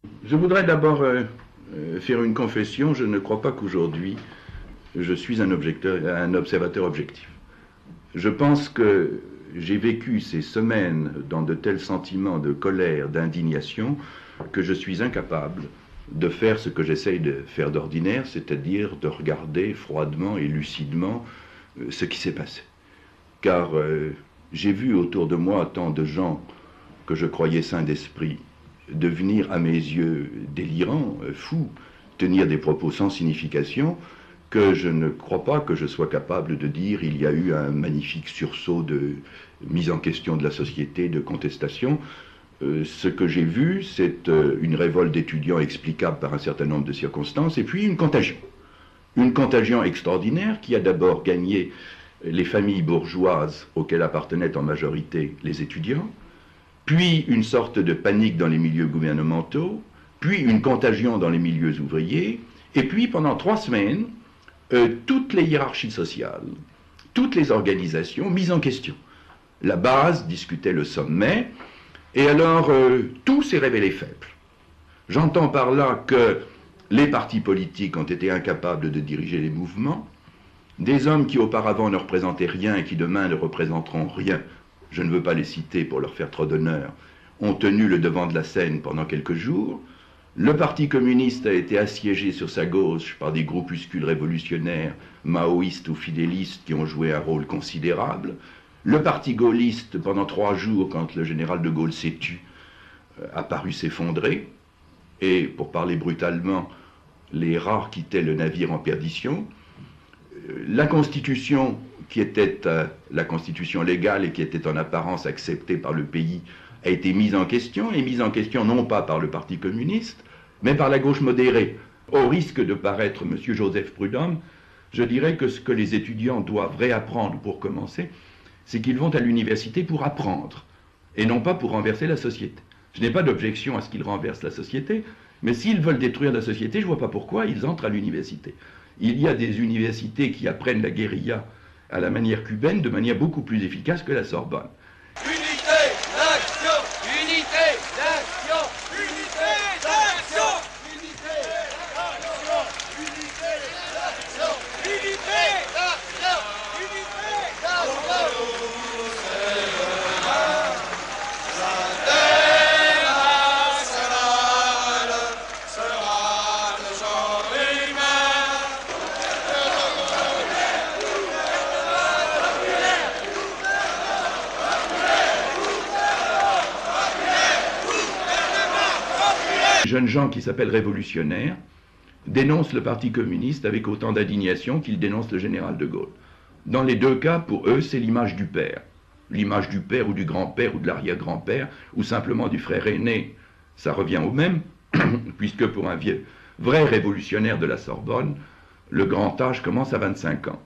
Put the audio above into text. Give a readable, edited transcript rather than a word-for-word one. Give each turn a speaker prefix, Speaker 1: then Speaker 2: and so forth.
Speaker 1: Je voudrais d'abord faire une confession. Je ne crois pas qu'aujourd'hui je suis un observateur objectif. Je pense que j'ai vécu ces semaines dans de tels sentiments de colère, d'indignation, que je suis incapable de faire ce que j'essaye de faire d'ordinaire, c'est-à-dire de regarder froidement et lucidement ce qui s'est passé. Car j'ai vu autour de moi tant de gens que je croyais sains d'esprit devenir à mes yeux délirants, fous, tenir des propos sans signification, que je ne crois pas que je sois capable de dire il y a eu un magnifique sursaut de mise en question de la société, de contestation. Ce que j'ai vu, c'est une révolte d'étudiants explicable par un certain nombre de circonstances, et puis une contagion. Une contagion extraordinaire qui a d'abord gagné les familles bourgeoises auxquelles appartenaient en majorité les étudiants, puis une sorte de panique dans les milieux gouvernementaux, puis une contagion dans les milieux ouvriers, et puis pendant 3 semaines, toutes les hiérarchies sociales, toutes les organisations mises en question. La base discutait le sommet, et alors tout s'est révélé faible. J'entends par là que les partis politiques ont été incapables de diriger les mouvements, des hommes qui auparavant ne représentaient rien et qui demain ne représenteront rien, je ne veux pas les citer pour leur faire trop d'honneur, ont tenu le devant de la scène pendant quelques jours. Le Parti communiste a été assiégé sur sa gauche par des groupuscules révolutionnaires, maoïstes ou fidélistes, qui ont joué un rôle considérable. Le Parti gaulliste, pendant 3 jours, quand le général de Gaulle s'est tu, a paru s'effondrer. Et, pour parler brutalement, les rats quittaient le navire en perdition. La Constitution, qui était la Constitution légale et qui était en apparence acceptée par le pays, a été mise en question, et mise en question non pas par le Parti communiste, mais par la gauche modérée. Au risque de paraître M. Joseph Prudhomme, je dirais que ce que les étudiants doivent réapprendre pour commencer, c'est qu'ils vont à l'université pour apprendre, et non pas pour renverser la société. Je n'ai pas d'objection à ce qu'ils renversent la société, mais s'ils veulent détruire la société, je ne vois pas pourquoi ils entrent à l'université. Il y a des universités qui apprennent la guérilla à la manière cubaine de manière beaucoup plus efficace que la Sorbonne.
Speaker 2: Unité d'action, unité d'action, unité d'action, unité d'action, unité d'action, unité d'action, unité d'action.
Speaker 1: Jeunes gens qui s'appellent révolutionnaires dénoncent le Parti communiste avec autant d'indignation qu'ils dénoncent le général de Gaulle. Dans les 2 cas, pour eux, c'est l'image du père. L'image du père ou du grand-père ou de l'arrière-grand-père, ou simplement du frère aîné, ça revient au même, puisque pour un vrai révolutionnaire de la Sorbonne, le grand âge commence à 25 ans.